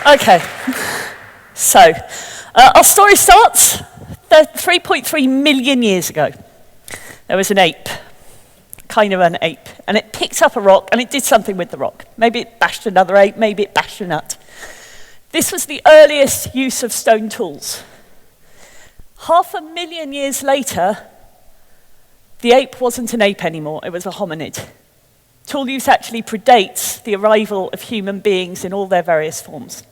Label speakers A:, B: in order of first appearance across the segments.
A: Okay, so our story starts 3.3 million years ago. There was an ape, kind of an ape, and it picked up a rock and it did something with the rock. Maybe it bashed another ape, maybe it bashed a nut. This was the earliest use of stone tools. 500,000 years later, the ape wasn't an ape anymore, it was a hominid. Tool use actually predates the arrival of human beings in all their various forms.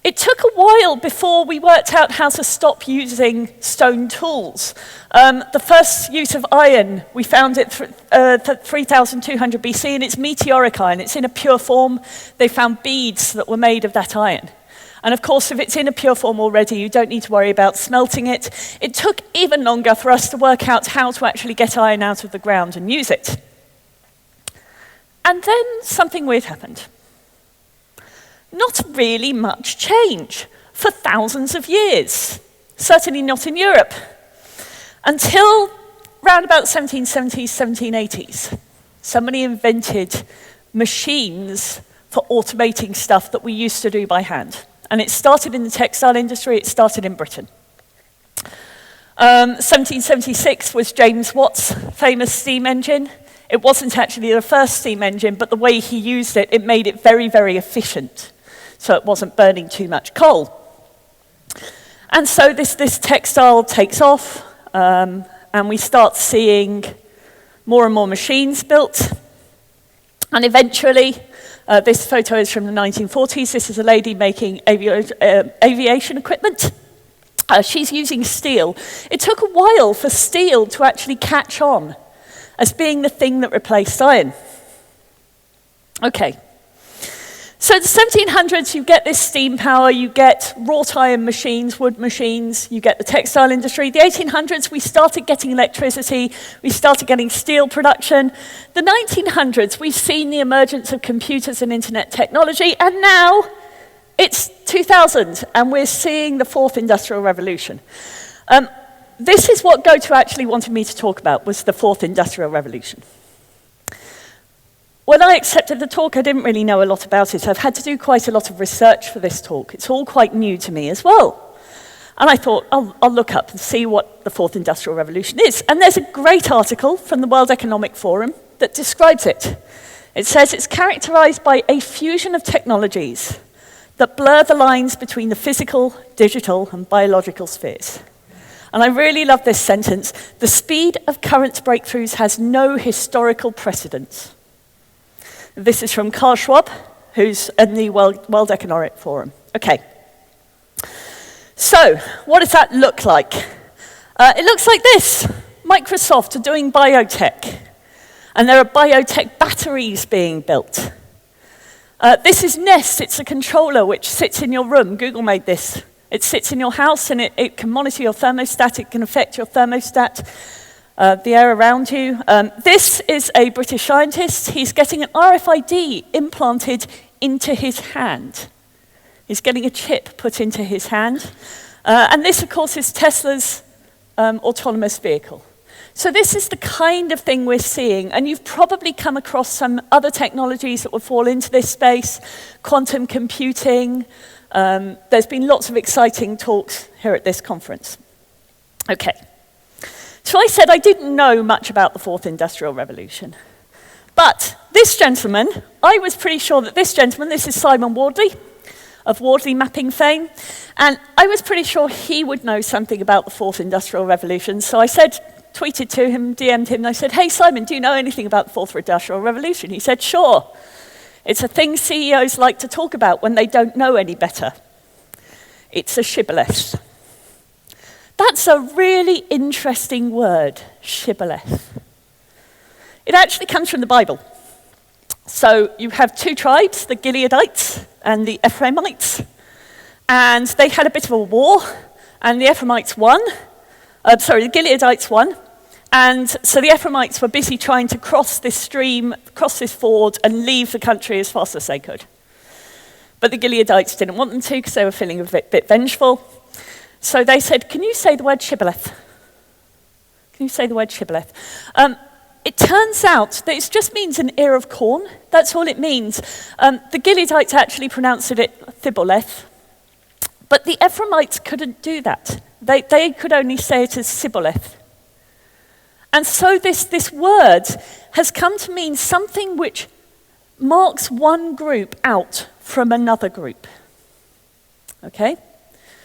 A: It took a while before we worked out how to stop using stone tools. The first use of iron, we found it 3,200 BC, and it's meteoric iron. It's in a pure form. They found beads that were made of that iron. And of course, if it's in a pure form already, you don't need to worry about smelting it. It took even longer for us to work out how to actually get iron out of the ground and use it. And then something weird happened. Not really much change for thousands of years, certainly not in Europe, until around about 1770s, 1780s. Somebody invented machines for automating stuff that we used to do by hand. And it started in the textile industry, it started in Britain. 1776 was James Watt's famous steam engine. It wasn't actually the first steam engine, but the way he used it, it made it very, very efficient. So it wasn't burning too much coal. And so this textile takes off, and we start seeing more and more machines built. And eventually, this photo is from the 1940s. This is a lady making aviation equipment. She's using steel. It took a while for steel to actually catch on as being the thing that replaced iron. Okay. So in the 1700s, you get this steam power, you get wrought iron machines, wood machines, you get the textile industry. The 1800s, we started getting electricity, we started getting steel production. The 1900s, we've seen the emergence of computers and internet technology, and now it's 2000, and we're seeing the fourth industrial revolution. This is what GOTO actually wanted me to talk about, was the fourth industrial revolution. When I accepted the talk, I didn't really know a lot about it. I've had to do quite a lot of research for this talk. It's all quite new to me as well. And I thought, I'll look up and see what the fourth industrial revolution is. And there's a great article from the World Economic Forum that describes it. It says it's characterized by a fusion of technologies that blur the lines between the physical, digital, and biological spheres. And I really love this sentence. The speed of current breakthroughs has no historical precedence. This is from Carl Schwab, who's in the World Economic Forum. Okay. So, what does that look like? It looks like this. Microsoft are doing biotech. And there are biotech batteries being built. This is Nest. It's a controller which sits in your room. Google made this. It sits in your house and it can monitor your thermostat. It can affect your thermostat. The air around you. This is a British scientist. He's getting an RFID implanted into his hand. He's getting a chip put into his hand. And this, of course, is Tesla's autonomous vehicle. So this is the kind of thing we're seeing. And you've probably come across some other technologies that will fall into this space. Quantum computing. There's been lots of exciting talks here at this conference. Okay. So I said I didn't know much about the fourth industrial revolution. But this gentleman, I was pretty sure that this gentleman, this is Simon Wardley, of Wardley Mapping fame, and I was pretty sure he would know something about the fourth industrial revolution. So I tweeted to him, DM'd him, and I said, hey Simon, do you know anything about the fourth industrial revolution? He said, sure. It's a thing CEOs like to talk about when they don't know any better. It's a shibboleth. That's a really interesting word, shibboleth. It actually comes from the Bible. So you have two tribes, the Gileadites and the Ephraimites, and they had a bit of a war, and the Ephraimites won. The Gileadites won, and so the Ephraimites were busy trying to cross this stream, cross this ford, and leave the country as fast as they could. But the Gileadites didn't want them to because they were feeling a bit vengeful. So they said, can you say the word shibboleth? Can you say the word shibboleth? it turns out that it just means an ear of corn. That's all it means. The Gileadites actually pronounced it Thiboleth, but the Ephraimites couldn't do that. They could only say it as Sibboleth. And so this word has come to mean something which marks one group out from another group. Okay?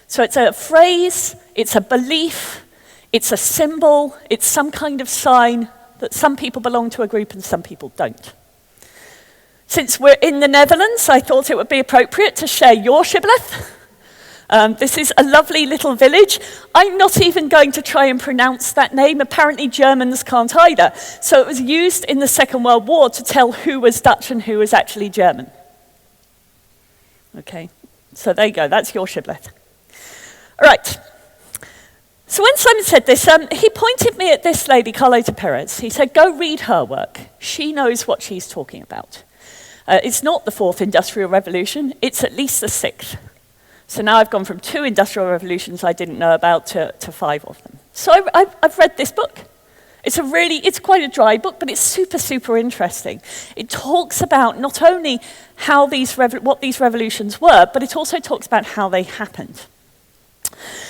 A: So it's a phrase, it's a belief, it's a symbol, it's some kind of sign that some people belong to a group and some people don't. Since we're in the Netherlands, I thought it would be appropriate to share your shibboleth. This is a lovely little village. I'm not even going to try and pronounce that name. Apparently Germans can't either. So it was used in the Second World War to tell who was Dutch and who was actually German. Okay, so there you go, that's your shibboleth. All right. So when Simon said this, he pointed me at this lady, Carlota Perez. He said, go read her work. She knows what she's talking about. It's not the 4th Industrial Revolution, it's at least the 6th. So now I've gone from 2 industrial revolutions I didn't know about to 5 of them. So I've read this book. It's quite a dry book, but it's super, super interesting. It talks about not only how what these revolutions were, but it also talks about how they happened.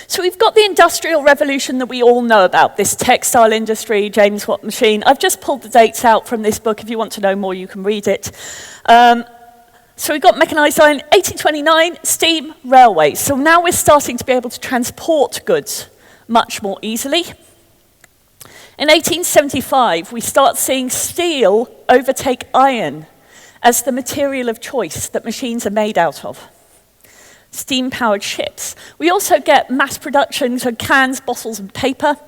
A: So we've got the Industrial Revolution that we all know about, this textile industry, James Watt machine. I've just pulled the dates out from this book. If you want to know more, you can read it. So we've got mechanized iron, 1829, steam, railways. So now we're starting to be able to transport goods much more easily. In 1875, we start seeing steel overtake iron as the material of choice that machines are made out of. Steam-powered ships. We also get mass production, so cans, bottles, and paper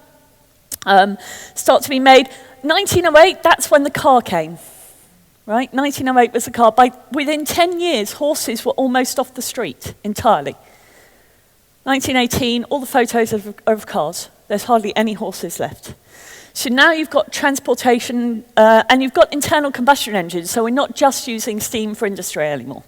A: start to be made. 1908, that's when the car came. Right? 1908 was the car. Within 10 years, horses were almost off the street entirely. 1918, all the photos of cars. There's hardly any horses left. So now you've got transportation, and you've got internal combustion engines, so we're not just using steam for industry anymore.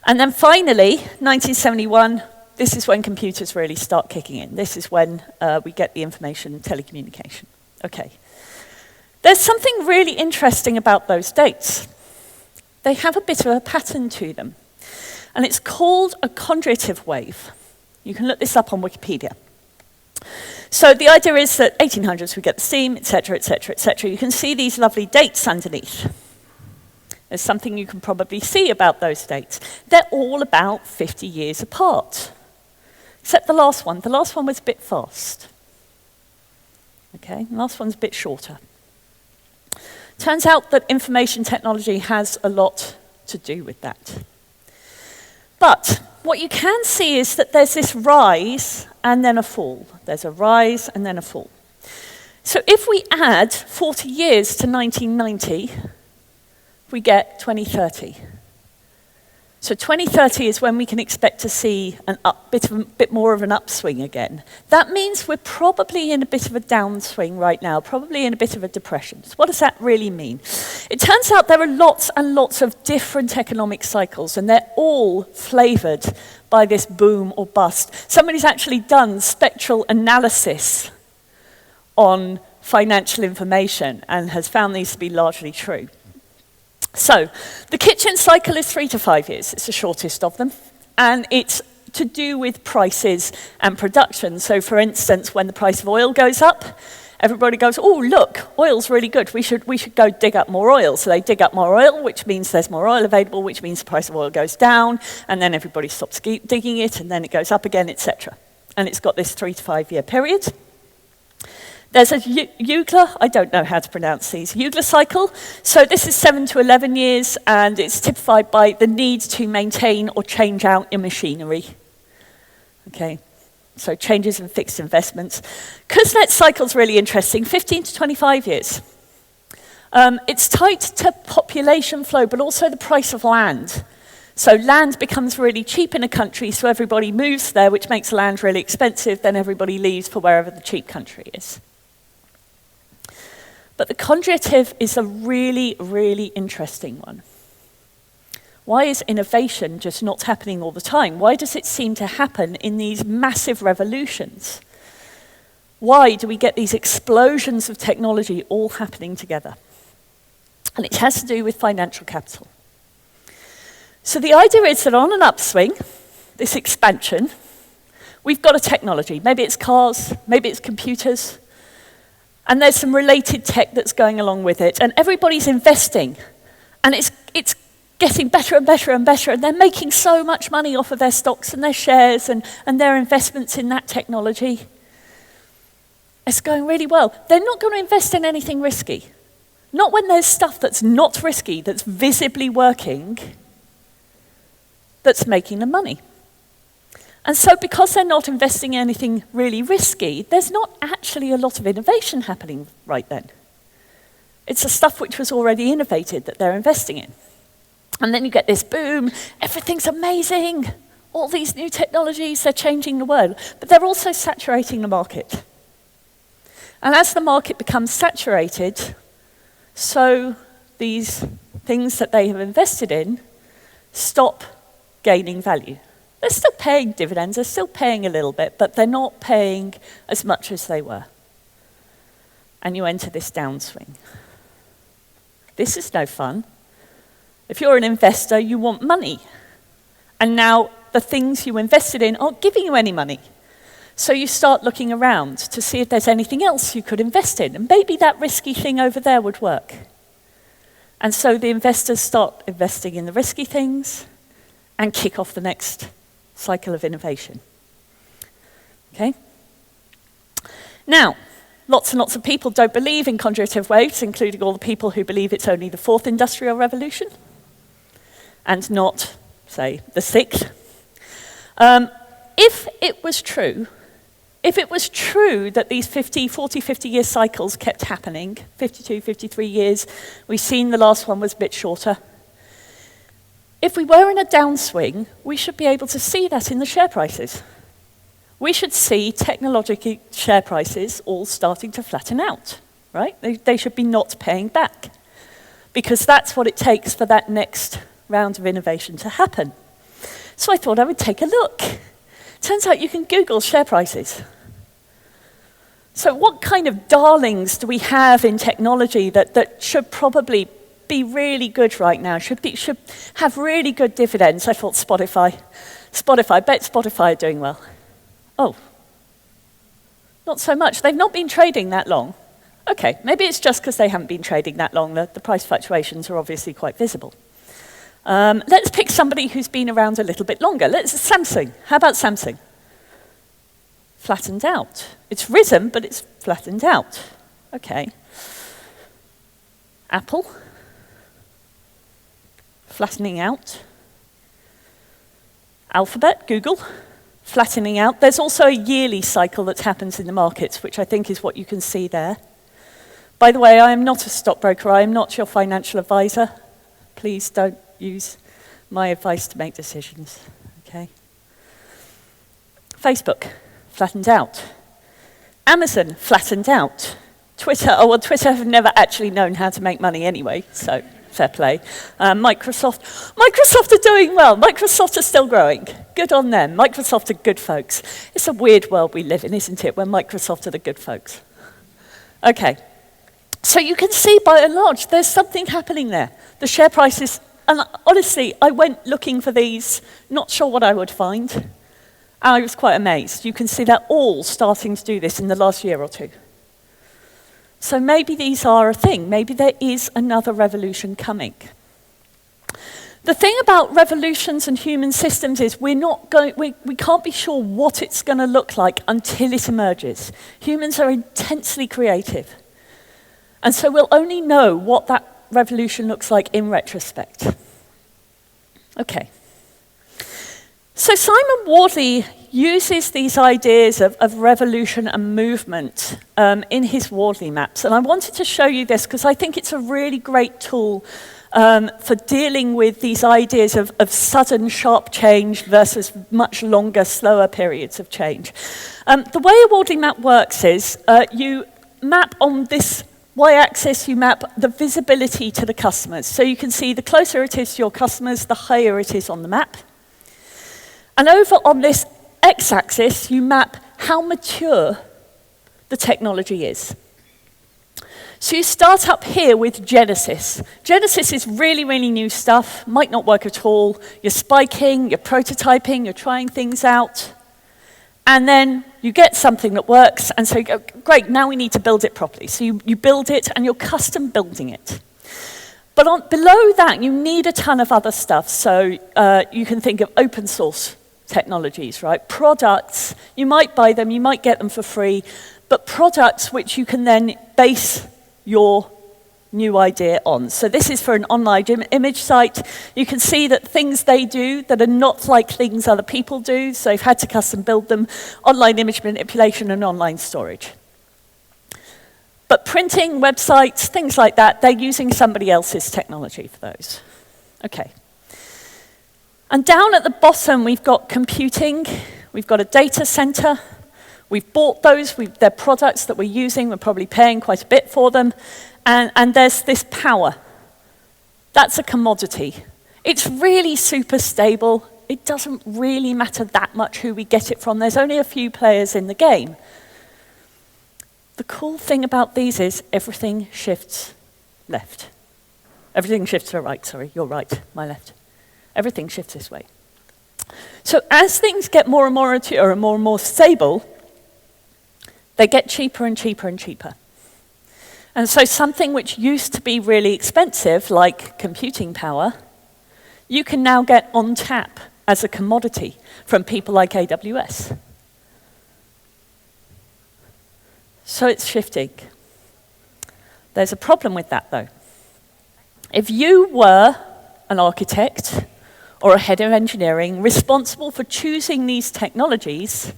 A: And then finally, 1971, this is when computers really start kicking in. This is when we get the information and telecommunication. Okay. There's something really interesting about those dates. They have a bit of a pattern to them. And it's called a conjugative wave. You can look this up on Wikipedia. So the idea is that 1800s we get the steam, etc., etc., etc. You can see these lovely dates underneath. There's something you can probably see about those dates. They're all about 50 years apart. Except the last one. The last one was a bit fast. Okay, the last one's a bit shorter. Turns out that information technology has a lot to do with that. But what you can see is that there's this rise and then a fall. There's a rise and then a fall. So if we add 40 years to 1990, we get 2030. So 2030 is when we can expect to see a bit more of an upswing again. That means we're probably in a bit of a downswing right now, probably in a bit of a depression. So what does that really mean? It turns out there are lots and lots of different economic cycles, and they're all flavored by this boom or bust. Somebody's actually done spectral analysis on financial information and has found these to be largely true. So, the kitchen cycle is 3 to 5 years. It's the shortest of them. And it's to do with prices and production. So, for instance, when the price of oil goes up, everybody goes, oh, look, oil's really good. We should go dig up more oil. So they dig up more oil, which means there's more oil available, which means the price of oil goes down. And then everybody stops digging it, and then it goes up again, etc. And it's got this 3 to 5 year period. There's a Eugler, I don't know how to pronounce these, Eugler cycle. So this is 7 to 11 years, and it's typified by the need to maintain or change out your machinery. Okay, so changes in fixed investments. Kuznets cycle's really interesting, 15 to 25 years. It's tied to population flow, but also the price of land. So land becomes really cheap in a country, so everybody moves there, which makes land really expensive, then everybody leaves for wherever the cheap country is. But the conjugative is a really, really interesting one. Why is innovation just not happening all the time? Why does it seem to happen in these massive revolutions? Why do we get these explosions of technology all happening together? And it has to do with financial capital. So the idea is that on an upswing, this expansion, we've got a technology. Maybe it's cars, maybe it's computers, and there's some related tech that's going along with it, and everybody's investing, and it's getting better and better and better, and they're making so much money off of their stocks and their shares and their investments in that technology. It's going really well. They're not going to invest in anything risky. Not when there's stuff that's not risky, that's visibly working, that's making them money. And so because they're not investing in anything really risky, there's not actually a lot of innovation happening right then. It's the stuff which was already innovated that they're investing in. And then you get this boom, everything's amazing, all these new technologies, they're changing the world, but they're also saturating the market. And as the market becomes saturated, so these things that they have invested in stop gaining value. They're still paying dividends, they're still paying a little bit, but they're not paying as much as they were. And you enter this downswing. This is no fun. If you're an investor, you want money. And now the things you invested in aren't giving you any money. So you start looking around to see if there's anything else you could invest in. And maybe that risky thing over there would work. And so the investors start investing in the risky things and kick off the next cycle of innovation. Okay? Now, lots and lots of people don't believe in conjugative waves, including all the people who believe it's only the 4th industrial revolution and not, say, the 6th. If it was true that these 50-year cycles kept happening, 52, 53 years, we've seen the last one was a bit shorter. If we were in a downswing, we should be able to see that in the share prices. We should see technological share prices all starting to flatten out, right? They should be not paying back, because that's what it takes for that next round of innovation to happen. So I thought I would take a look. Turns out you can Google share prices. So what kind of darlings do we have in technology that should probably be really good right now, should have really good dividends? I thought Spotify, bet Spotify are doing well. Oh, not so much. They've not been trading that long. Okay, maybe it's just because they haven't been trading that long. The price fluctuations are obviously quite visible. Let's pick somebody who's been around a little bit longer. Samsung. How about Samsung? Flattened out. It's risen, but it's flattened out. Okay. Apple. Flattening out. Alphabet, Google. Flattening out. There's also a yearly cycle that happens in the markets, which I think is what you can see there. By the way, I am not a stockbroker. I am not your financial advisor. Please don't use my advice to make decisions, okay? Facebook, flattened out. Amazon, flattened out. Twitter have never actually known how to make money anyway, so fair play. Microsoft are doing well. Microsoft are still growing. Good on them. Microsoft are good folks. It's a weird world we live in, isn't it, when Microsoft are the good folks? Okay. So you can see, by and large, there's something happening there. The share prices, and honestly, I went looking for these, not sure what I would find. I was quite amazed. You can see they're all starting to do this in the last year or two. So maybe these are a thing. Maybe there is another revolution coming. The thing about revolutions and human systems is we can't be sure what it's going to look like until it emerges. Humans are intensely creative. And so we'll only know what that revolution looks like in retrospect. Okay. So Simon Wardley uses these ideas of revolution and movement in his Wardley Maps. And I wanted to show you this because I think it's a really great tool for dealing with these ideas of sudden, sharp change versus much longer, slower periods of change. The way a Wardley Map works is you map on this y-axis, you map the visibility to the customers. So you can see the closer it is to your customers, the higher it is on the map. And over on this x-axis, you map how mature the technology is. So you start up here with Genesis. Genesis is really, really new stuff, might not work at all. You're spiking, you're prototyping, you're trying things out. And then you get something that works, and so you go, great, now we need to build it properly. So you build it, and you're custom building it. But below that, you need a ton of other stuff. So you can think of open source technologies, right? Products, you might buy them, you might get them for free, but products which you can then base your new idea on. So this is for an online image site. You can see that things they do that are not like things other people do, so they've had to custom build them, online image manipulation and online storage. But printing, websites, things like that, they're using somebody else's technology for those. Okay. And down at the bottom, we've got computing, we've got a data center. We've bought those, they're products that we're using, we're probably paying quite a bit for them, and there's this power. That's a commodity. It's really super stable. It doesn't really matter that much who we get it from. There's only a few players in the game. The cool thing about these is everything shifts left. Everything shifts to the right, sorry, you're right, my left. Everything shifts this way. So as things get more and more mature and more stable, they get cheaper and cheaper and cheaper. And so something which used to be really expensive, like computing power, you can now get on tap as a commodity from people like AWS. So it's shifting. There's a problem with that, though. If you were an architect or a head of engineering responsible for choosing these technologies,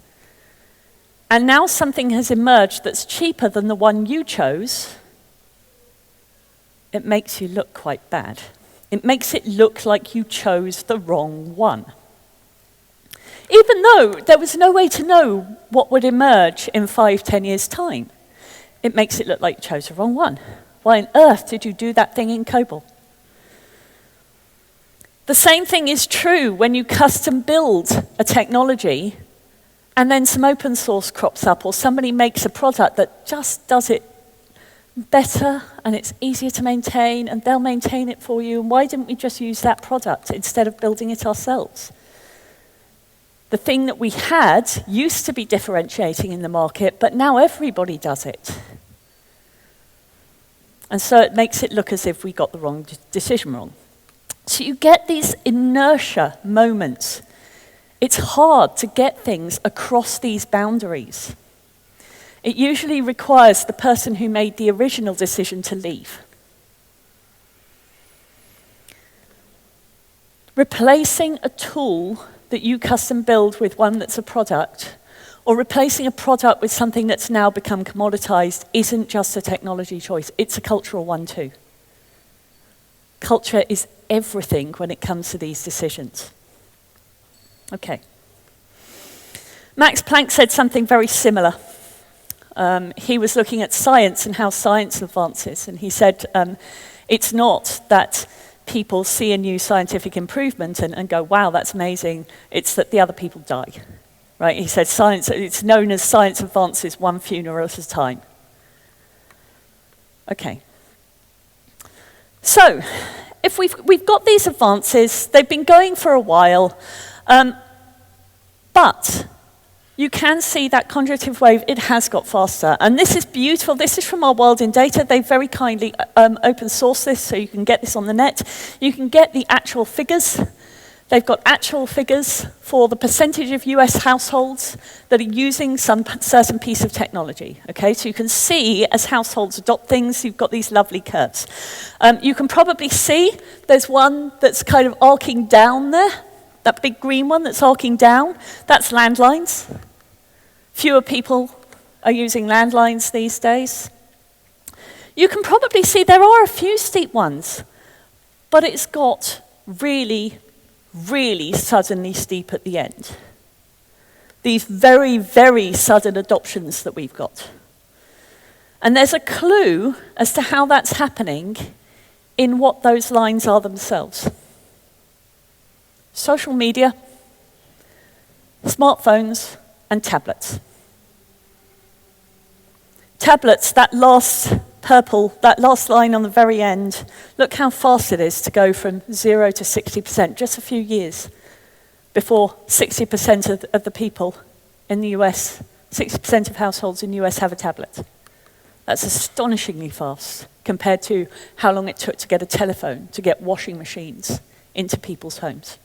A: and now something has emerged that's cheaper than the one you chose, it makes you look quite bad. It makes it look like you chose the wrong one. Even though there was no way to know what would emerge in 5-10 years' time, it makes it look like you chose the wrong one. Why on earth did you do that thing in COBOL? The same thing is true when you custom build a technology and then some open source crops up, or somebody makes a product that just does it better and it's easier to maintain and they'll maintain it for you. And why didn't we just use that product instead of building it ourselves? The thing that we had used to be differentiating in the market, but now everybody does it. And so it makes it look as if we got the wrong decision wrong. So you get these inertia moments. It's hard to get things across these boundaries. It usually requires the person who made the original decision to leave. Replacing a tool that you custom build with one that's a product, or replacing a product with something that's now become commoditized, isn't just a technology choice, it's a cultural one too. Culture is everything when it comes to these decisions. Okay. Max Planck said something very similar. He was looking at science and how science advances, and he said it's not that people see a new scientific improvement and go, wow, that's amazing, it's that the other people die. Right? He said science, it's known as science advances one funeral at a time. Okay. So, if we've got these advances, they've been going for a while, but you can see that conjunctive wave, it has got faster. And this is beautiful. This is from our World in Data. They very kindly open source this, so you can get this on the net. You can get the actual figures. They've got actual figures for the percentage of US households that are using some certain piece of technology. Okay, so you can see as households adopt things, you've got these lovely curves. You can probably see there's one that's kind of arcing down there, that big green one that's arcing down. That's landlines. Fewer people are using landlines these days. You can probably see there are a few steep ones, but it's got really, really suddenly steep at the end. These very, very sudden adoptions that we've got. And there's a clue as to how that's happening in what those lines are themselves. Social media, smartphones, and tablets. Tablets, that last purple, that last line on the very end, look how fast it is to go from 0 to 60%, just a few years before 60% of the people in the US, 60% of households in the US have a tablet. That's astonishingly fast compared to how long it took to get a telephone, to get washing machines into people's homes.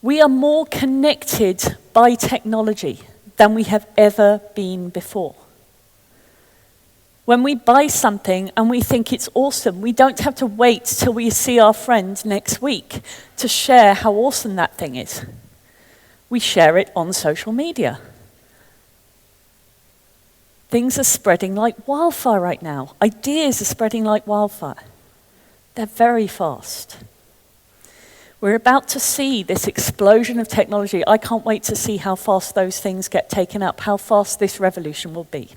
A: We are more connected by technology than we have ever been before. When we buy something and we think it's awesome, we don't have to wait till we see our friend next week to share how awesome that thing is. We share it on social media. Things are spreading like wildfire right now. Ideas are spreading like wildfire. They're very fast. We're about to see this explosion of technology. I can't wait to see how fast those things get taken up, how fast this revolution will be.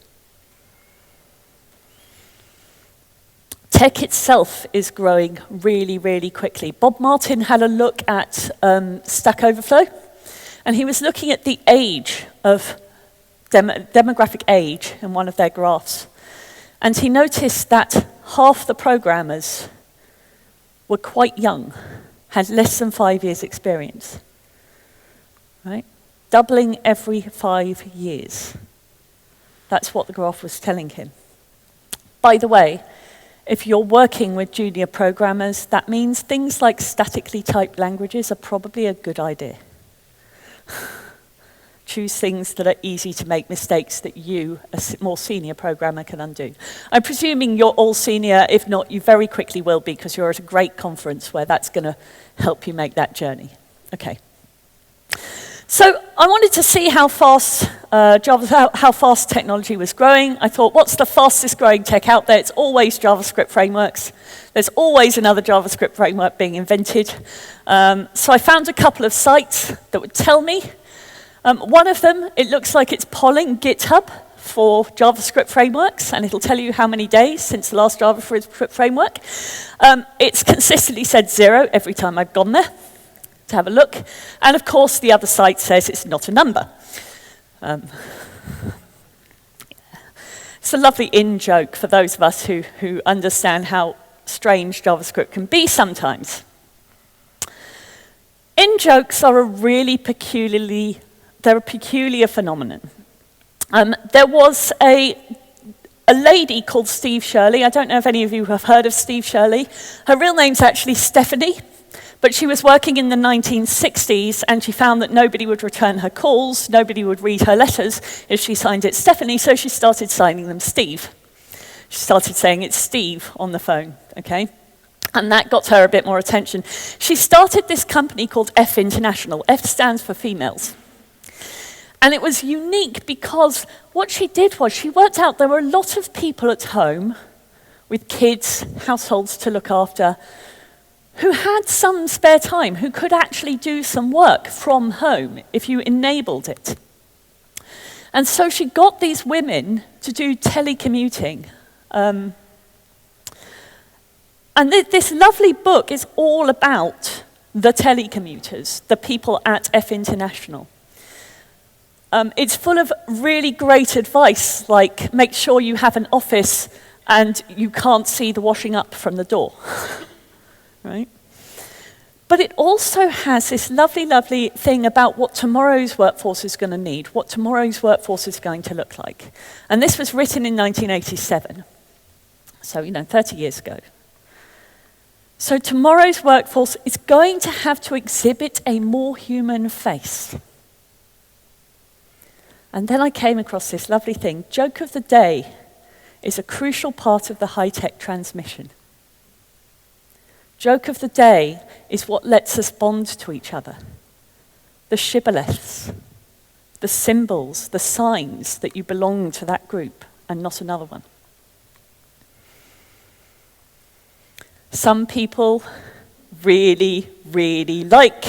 A: Tech itself is growing really, really quickly. Bob Martin had a look at Stack Overflow, and he was looking at the age of demographic age in one of their graphs. And he noticed that half the programmers were quite young, had less than 5 years experience, right? Doubling every 5 years. That's what the graph was telling him. By the way, if you're working with junior programmers, that means things like statically typed languages are probably a good idea. Choose things that are easy to make mistakes that you, a more senior programmer, can undo. I'm presuming you're all senior. If not, you very quickly will be, because you're at a great conference where that's going to help you make that journey. Okay. So I wanted to see how fast how fast technology was growing. I thought, what's the fastest growing tech out there? It's always JavaScript frameworks. There's always another JavaScript framework being invented. So I found a couple of sites that would tell me. One of them, it looks like it's polling GitHub for JavaScript frameworks, and it'll tell you how many days since the last JavaScript framework. It's consistently said 0 every time I've gone there to have a look. And of course, the other site says it's not a number. It's a lovely in-joke for those of us who understand how strange JavaScript can be sometimes. In-jokes are they're a peculiar phenomenon. There was a lady called Steve Shirley. I don't know if any of you have heard of Steve Shirley. Her real name's actually Stephanie, but she was working in the 1960s, and she found that nobody would return her calls, nobody would read her letters if she signed it Stephanie, so she started signing them Steve. She started saying it's Steve on the phone, okay? And that got her a bit more attention. She started this company called F International. F stands for females. And it was unique because what she did was she worked out there were a lot of people at home with kids, households to look after, who had some spare time, who could actually do some work from home if you enabled it. And so she got these women to do telecommuting. And this lovely book is all about the telecommuters, the people at F International. It's full of really great advice, like make sure you have an office and you can't see the washing up from the door, right? But it also has this lovely, lovely thing about what tomorrow's workforce is going to need, what tomorrow's workforce is going to look like. And this was written in 1987, so 30 years ago. So tomorrow's workforce is going to have to exhibit a more human face. And then I came across this lovely thing. Joke of the day is a crucial part of the high-tech transmission. Joke of the day is what lets us bond to each other. The shibboleths, the symbols, the signs that you belong to that group and not another one. Some people really, really like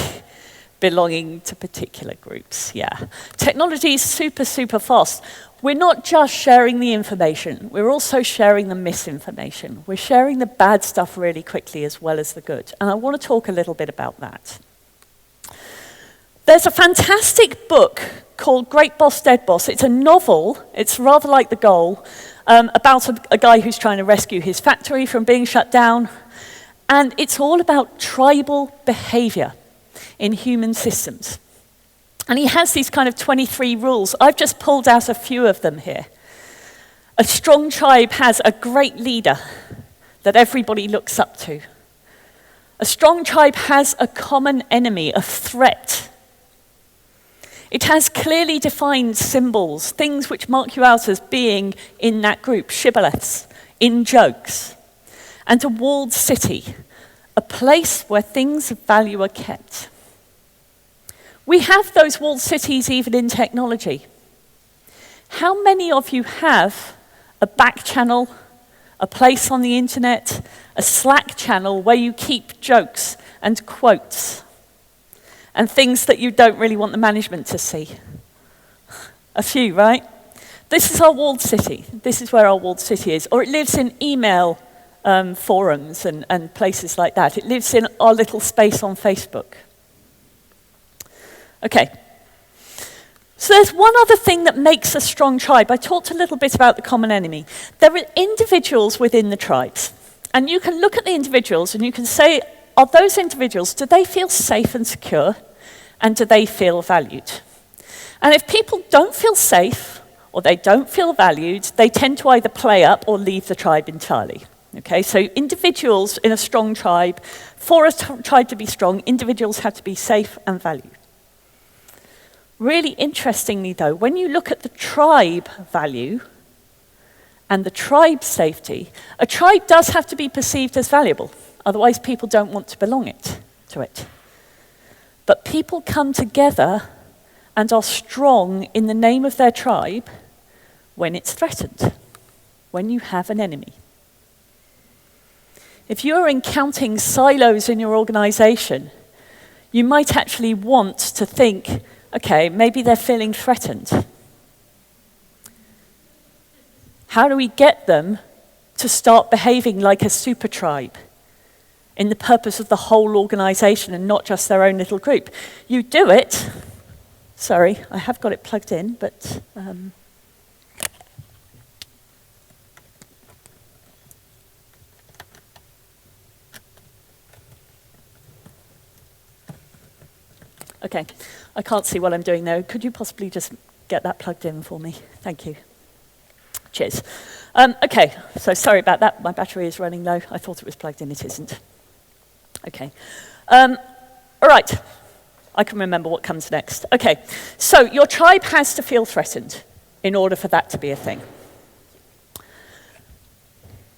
A: belonging to particular groups, yeah. Technology is super, super fast. We're not just sharing the information, we're also sharing the misinformation. We're sharing the bad stuff really quickly as well as the good. And I want to talk a little bit about that. There's a fantastic book called Great Boss, Dead Boss. It's a novel, it's rather like The Goal, about a guy who's trying to rescue his factory from being shut down. And it's all about tribal behavior in human systems. And he has these kind of 23 rules. I've just pulled out a few of them here. A strong tribe has a great leader that everybody looks up to. A strong tribe has a common enemy, a threat. It has clearly defined symbols, things which mark you out as being in that group, shibboleths, in jokes. And a walled city, a place where things of value are kept. We have those walled cities even in technology. How many of you have a back channel, a place on the internet, a Slack channel where you keep jokes and quotes and things that you don't really want the management to see? A few, right? This is our walled city. This is where our walled city is. Or it lives in email forums and places like that. It lives in our little space on Facebook. Okay. So there's one other thing that makes a strong tribe. I talked a little bit about the common enemy. There are individuals within the tribes. And you can look at the individuals and you can say, are those individuals, do they feel safe and secure? And do they feel valued? And if people don't feel safe or they don't feel valued, they tend to either play up or leave the tribe entirely. Okay, so individuals in a strong tribe, for a tribe to be strong, individuals have to be safe and valued. Really interestingly though, when you look at the tribe value and the tribe safety, a tribe does have to be perceived as valuable. Otherwise people don't want to belong to it. But people come together and are strong in the name of their tribe when it's threatened, when you have an enemy. If you're encountering silos in your organization, you might actually want to think, okay, maybe they're feeling threatened. How do we get them to start behaving like a super tribe in the purpose of the whole organization and not just their own little group? You do it. Sorry, I have got it plugged in, but okay, I can't see what I'm doing there. Could you possibly just get that plugged in for me? Thank you. Cheers. Okay, so sorry about that. My battery is running low. I thought it was plugged in. It isn't. Okay. All right. I can remember what comes next. Okay, so your tribe has to feel threatened in order for that to be a thing.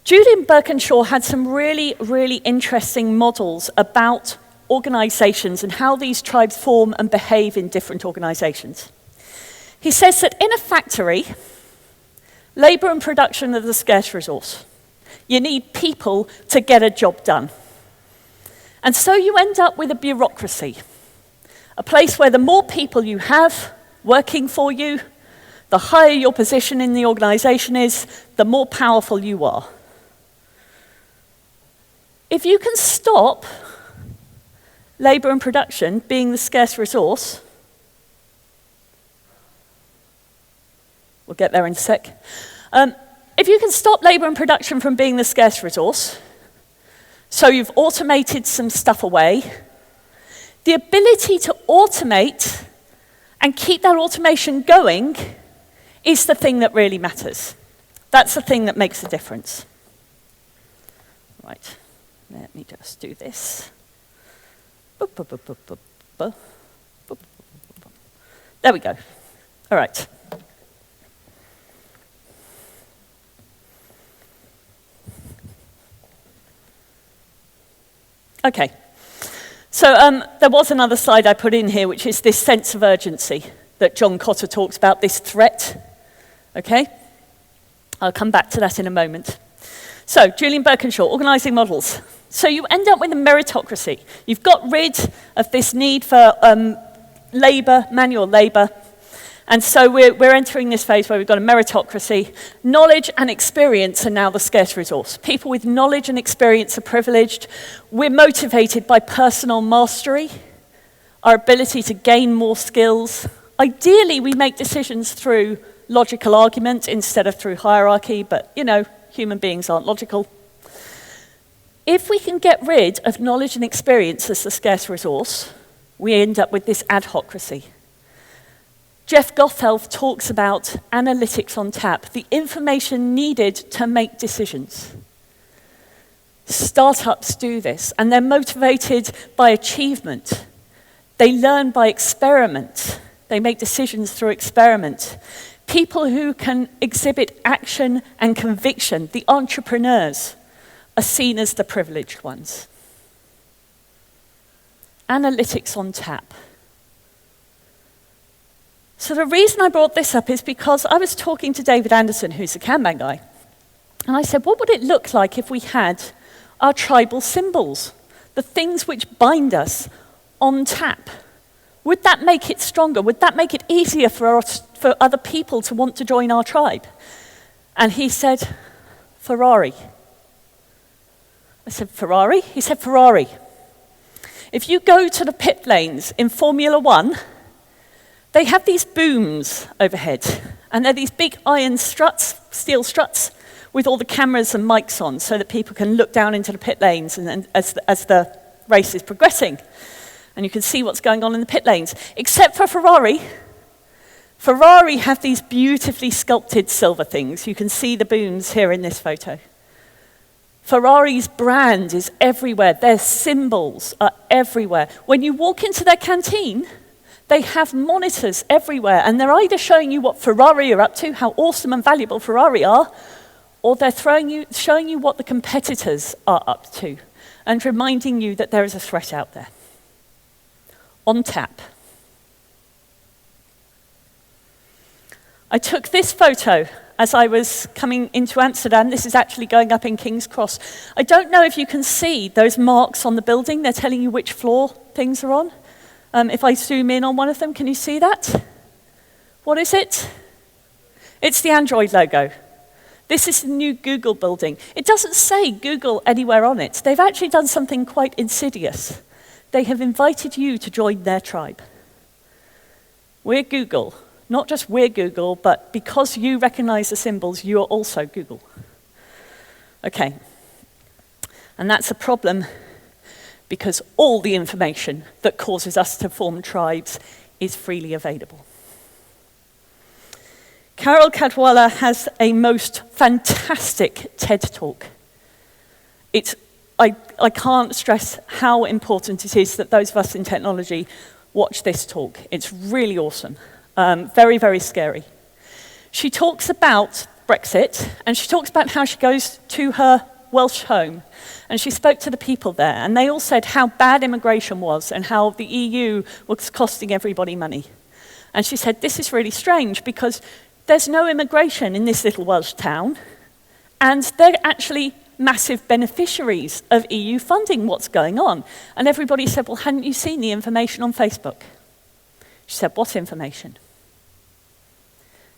A: Julian Burkinshaw had some really, really interesting models about organizations and how these tribes form and behave in different organizations. He says that in a factory, labor and production are the scarce resource. You need people to get a job done. And so you end up with a bureaucracy, a place where the more people you have working for you, the higher your position in the organization is, the more powerful you are. If you can stop labor and production being the scarce resource, we'll get there in a sec. If you can stop labor and production from being the scarce resource, so you've automated some stuff away, the ability to automate and keep that automation going is the thing that really matters. That's the thing that makes a difference. Right, let me just do this. There we go. All right. Okay. So there was another slide I put in here, which is this sense of urgency that John Kotter talks about, this threat. Okay? I'll come back to that in a moment. So, Julian Burkinshaw, organizing models. So you end up with a meritocracy. You've got rid of this need for labor, manual labor. And so we're entering this phase where we've got a meritocracy. Knowledge and experience are now the scarce resource. People with knowledge and experience are privileged. We're motivated by personal mastery our ability to gain more skills. Ideally, we make decisions through logical argument instead of through hierarchy, but human beings aren't logical. If we can get rid of knowledge and experience as the scarce resource, we end up with this adhocracy. Jeff Gothelf talks about analytics on tap, the information needed to make decisions. Startups do this, and they're motivated by achievement. They learn by experiment. They make decisions through experiment. People who can exhibit action and conviction, the entrepreneurs, are seen as the privileged ones. Analytics on tap. So the reason I brought this up is because I was talking to David Anderson, who's the Kanban guy, and I said, what would it look like if we had our tribal symbols, the things which bind us, on tap? Would that make it stronger? Would that make it easier for other people to want to join our tribe? And he said, Ferrari. I said, Ferrari? He said, Ferrari. If you go to the pit lanes in Formula One, they have these booms overhead, and they're these big iron struts, steel struts, with all the cameras and mics on so that people can look down into the pit lanes and as the race is progressing. And you can see what's going on in the pit lanes. Except for Ferrari. Ferrari have these beautifully sculpted silver things. You can see the booms here in this photo. Ferrari's brand is everywhere. Their symbols are everywhere. When you walk into their canteen, they have monitors everywhere, and they're either showing you what Ferrari are up to, how awesome and valuable Ferrari are, or they're showing you what the competitors are up to, and reminding you that there is a threat out there. On tap. I took this photo as I was coming into Amsterdam. This is actually going up in King's Cross. I don't know if you can see those marks on the building. They're telling you which floor things are on. If I zoom in on one of them, can you see that? What is it? It's the Android logo. This is the new Google building. It doesn't say Google anywhere on it. They've actually done something quite insidious. They have invited you to join their tribe. We're Google. Not just we're Google, but because you recognize the symbols, you are also Google. Okay. And that's a problem because all the information that causes us to form tribes is freely available. Carol Cadwallader has a most fantastic TED Talk. I can't stress how important it is that those of us in technology watch this talk. It's really awesome. Very, very scary. She talks about Brexit, and she talks about how she goes to her Welsh home, and she spoke to the people there, and they all said how bad immigration was and how the EU was costing everybody money. And she said, this is really strange because there's no immigration in this little Welsh town, and they're actually massive beneficiaries of EU funding. What's going on? And everybody said, well, hadn't you seen the information on Facebook? She said, what information?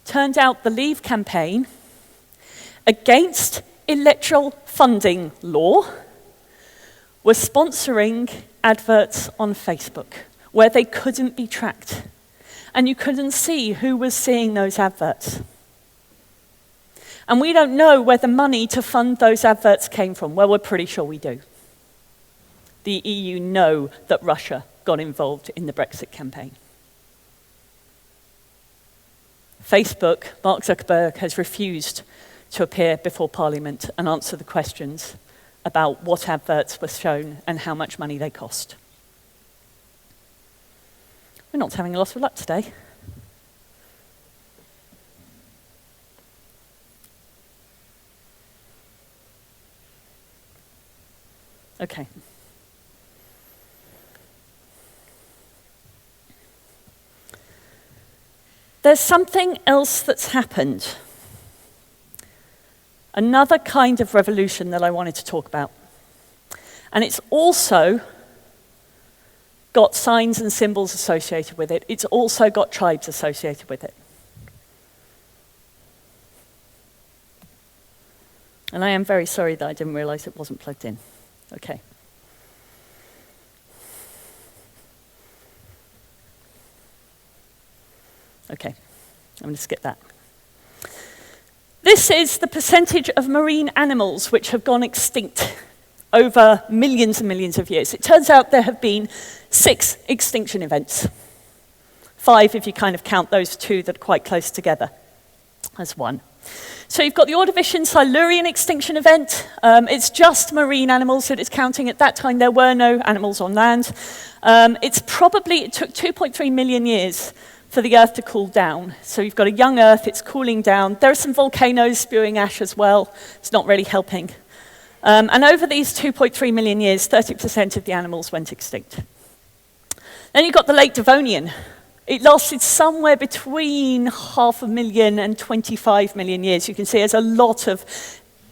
A: Turned out the Leave campaign against electoral funding law was sponsoring adverts on Facebook where they couldn't be tracked. And you couldn't see who was seeing those adverts. And we don't know where the money to fund those adverts came from. Well, we're pretty sure we do. The EU know that Russia got involved in the Brexit campaign. Facebook, Mark Zuckerberg, has refused to appear before Parliament and answer the questions about what adverts were shown and how much money they cost. We're not having a lot of luck today. Okay. There's something else that's happened. Another kind of revolution that I wanted to talk about. And it's also got signs and symbols associated with it. It's also got tribes associated with it. And I am very sorry that I didn't realize it wasn't plugged in. Okay. Okay, I'm going to skip that. This is the percentage of marine animals which have gone extinct over millions and millions of years. It turns out there have been 6 extinction events. 5 if you kind of count those 2 that are quite close together as one. So you've got the Ordovician Silurian extinction event. It's just marine animals that it's counting. At that time, there were no animals on land. It took 2.3 million years for the Earth to cool down. So you've got a young Earth, it's cooling down. There are some volcanoes spewing ash as well. It's not really helping. And over these 2.3 million years, 30% of the animals went extinct. Then you've got the late Devonian. It lasted somewhere between 500,000 and 25 million years. You can see there's a lot of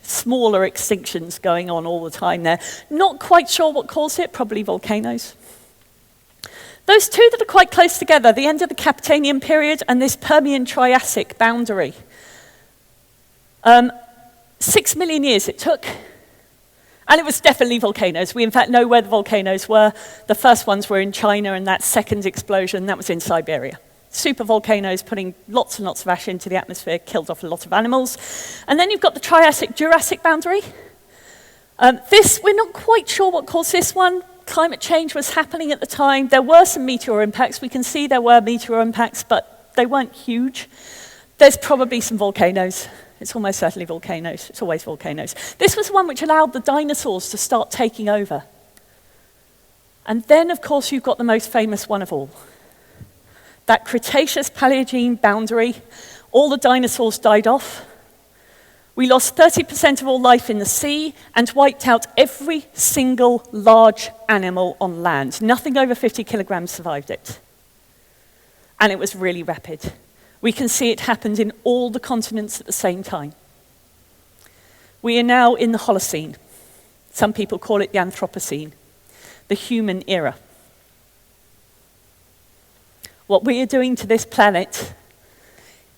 A: smaller extinctions going on all the time there. Not quite sure what caused it, probably volcanoes. Those 2 that are quite close together, the end of the Capetanian period and this Permian-Triassic boundary. 6 million years it took. And it was definitely volcanoes. We, in fact, know where the volcanoes were. The first ones were in China, and that second explosion, that was in Siberia. Super volcanoes putting lots and lots of ash into the atmosphere, killed off a lot of animals. And then you've got the Triassic-Jurassic boundary. We're not quite sure what caused this one. Climate change was happening at the time. There were some meteor impacts. We can see there were meteor impacts, but they weren't huge. There's probably some volcanoes. It's almost certainly volcanoes. It's always volcanoes. This was the one which allowed the dinosaurs to start taking over. And then, of course, you've got the most famous one of all. That Cretaceous-Paleogene boundary. All the dinosaurs died off. We lost 30% of all life in the sea and wiped out every single large animal on land. Nothing over 50 kilograms survived it. And it was really rapid. We can see it happened in all the continents at the same time. We are now in the Holocene. Some people call it the Anthropocene, the human era. What we are doing to this planet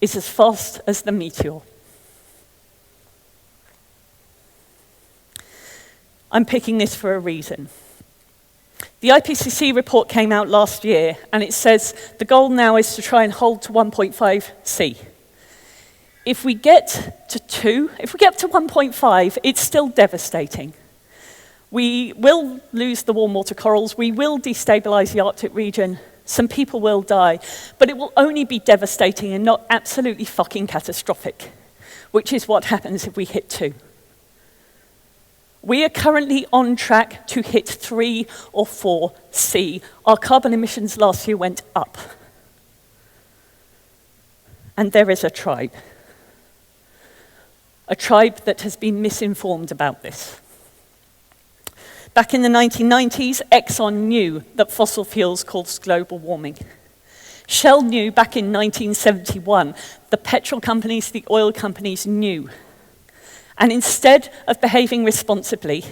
A: is as fast as the meteor. I'm picking this for a reason. The IPCC report came out last year, and it says the goal now is to try and hold to 1.5 C. If we get to 2, if we get up to 1.5, it's still devastating. We will lose the warm water corals, we will destabilize the Arctic region, some people will die, but it will only be devastating and not absolutely fucking catastrophic, which is what happens if we hit 2. We are currently on track to hit 3 or 4 C. Our carbon emissions last year went up. And there is a tribe that has been misinformed about this. Back in the 1990s, Exxon knew that fossil fuels caused global warming. Shell knew back in 1971. The petrol companies, the oil companies knew. And instead of behaving responsibly,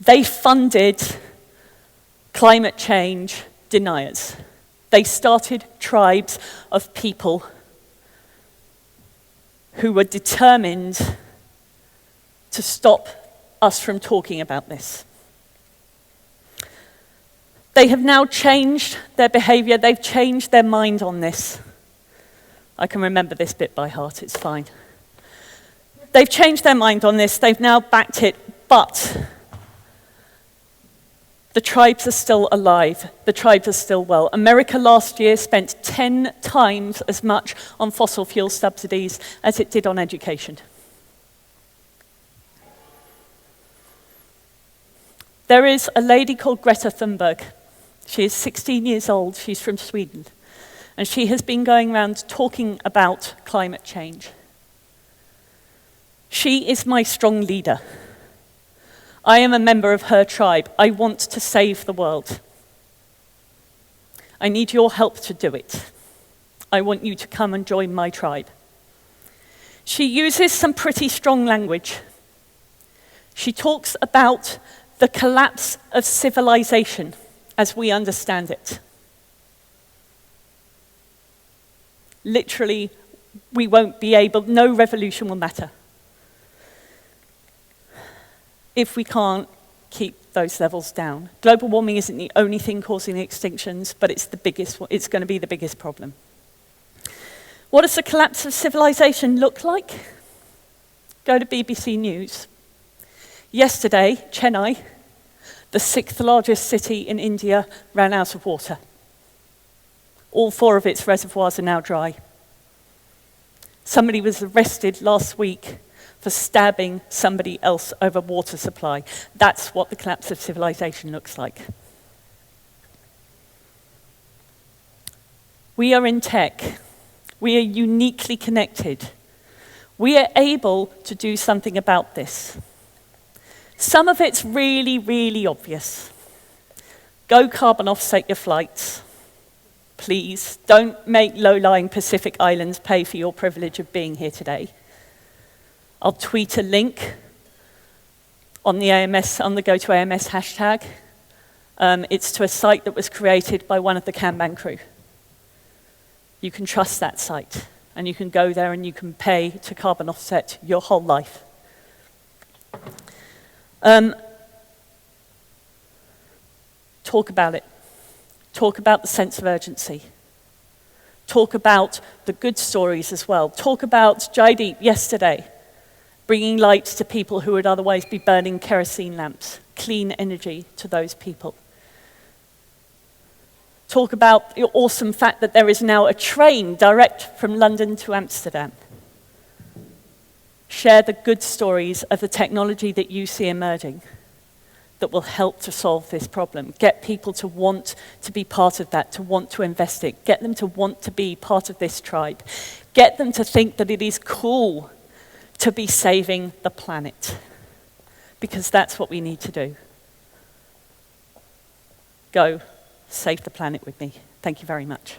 A: they funded climate change deniers. They started tribes of people who were determined to stop us from talking about this. They have now changed their behavior, they've changed their mind on this. I can remember this bit by heart, it's fine. They've changed their mind on this, they've now backed it, but the tribes are still alive, the tribes are still well. America last year spent 10 times as much on fossil fuel subsidies as it did on education. There is a lady called Greta Thunberg. She is 16 years old, she's from Sweden, and she has been going around talking about climate change. She is my strong leader. I am a member of her tribe. I want to save the world. I need your help to do it. I want you to come and join my tribe. She uses some pretty strong language. She talks about the collapse of civilization as we understand it. Literally, we won't be able, no revolution will matter if we can't keep those levels down. Global warming isn't the only thing causing the extinctions, but it's the biggest, it's going to be the biggest problem. What does the collapse of civilization look like? Go to BBC News. Yesterday, Chennai, the 6th largest city in India, ran out of water. All 4 of its reservoirs are now dry. Somebody was arrested last week for stabbing somebody else over water supply. That's what the collapse of civilization looks like. We are in tech. We are uniquely connected. We are able to do something about this. Some of it's really, really obvious. Go carbon offset your flights. Please, don't make low-lying Pacific Islands pay for your privilege of being here today. I'll tweet a link on the GOTO AMS hashtag. It's to a site that was created by one of the Kanban crew. You can trust that site, and you can go there and you can pay to carbon offset your whole life. Talk about it. Talk about the sense of urgency. Talk about the good stories as well. Talk about Jaideep yesterday, bringing light to people who would otherwise be burning kerosene lamps, clean energy to those people. Talk about the awesome fact that there is now a train direct from London to Amsterdam. Share the good stories of the technology that you see emerging that will help to solve this problem. Get people to want to be part of that, to want to invest it. Get them to want to be part of this tribe. Get them to think that it is cool to be saving the planet, because that's what we need to do. Go, save the planet with me. Thank you very much.